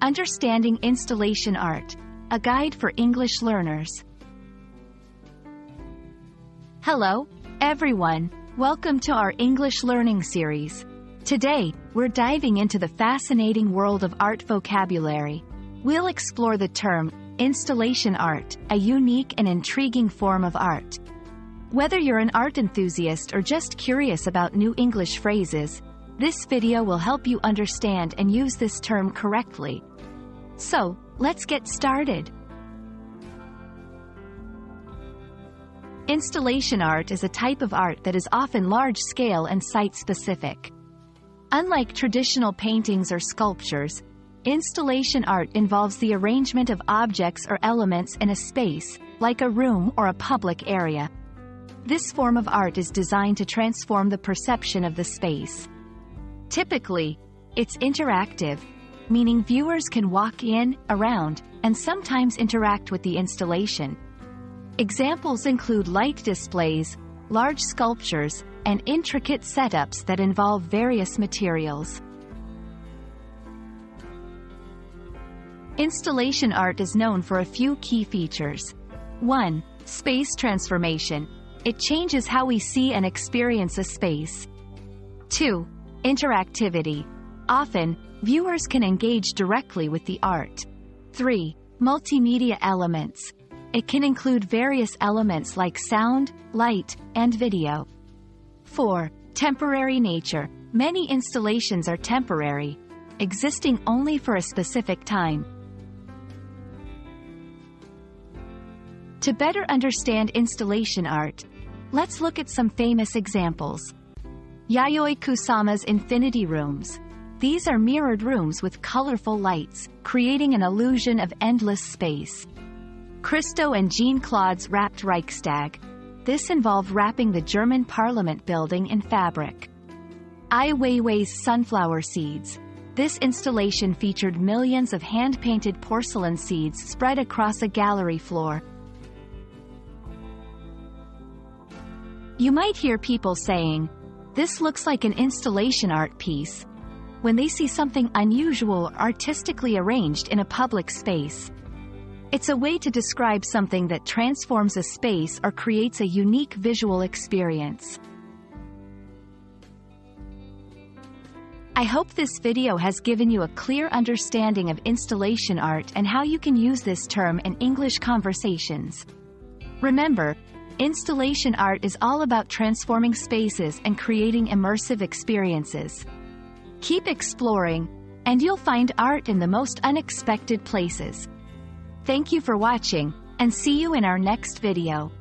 Understanding Installation Art, a guide for English learners. Hello, everyone. Welcome to our English learning series. Today, we're diving into the fascinating world of art vocabulary. We'll explore the term installation art, a unique and intriguing form of art. Whether you're an art enthusiast or just curious about new English phrases, this video will help you understand and use this term correctly. So, let's get started. Installation art is a type of art that is often large-scale and site-specific. Unlike traditional paintings or sculptures, installation art involves the arrangement of objects or elements in a space, like a room or a public area. This form of art is designed to transform the perception of the space. Typically, it's interactive, meaning viewers can walk in, around, and sometimes interact with the installation. Examples include light displays, large sculptures, and intricate setups that involve various materials. Installation art is known for a few key features. 1. Space transformation. It changes how we see and experience a space. 2. Interactivity. Often, viewers can engage directly with the art. 3. Multimedia elements. It can include various elements like sound, light, and video. 4. Temporary nature. Many installations are temporary, existing only for a specific time. To better understand installation art, let's look at some famous examples. Yayoi Kusama's Infinity Rooms. These are mirrored rooms with colorful lights, creating an illusion of endless space. Christo and Jean-Claude's Wrapped Reichstag. This involved wrapping the German parliament building in fabric. Ai Weiwei's Sunflower Seeds. This installation featured millions of hand-painted porcelain seeds spread across a gallery floor. You might hear people saying, "This looks like an installation art piece," when they see something unusual or artistically arranged in a public space. It's a way to describe something that transforms a space or creates a unique visual experience. I hope this video has given you a clear understanding of installation art and how you can use this term in English conversations. Remember, installation art is all about transforming spaces and creating immersive experiences. Keep exploring, and you'll find art in the most unexpected places. Thank you for watching, and see you in our next video.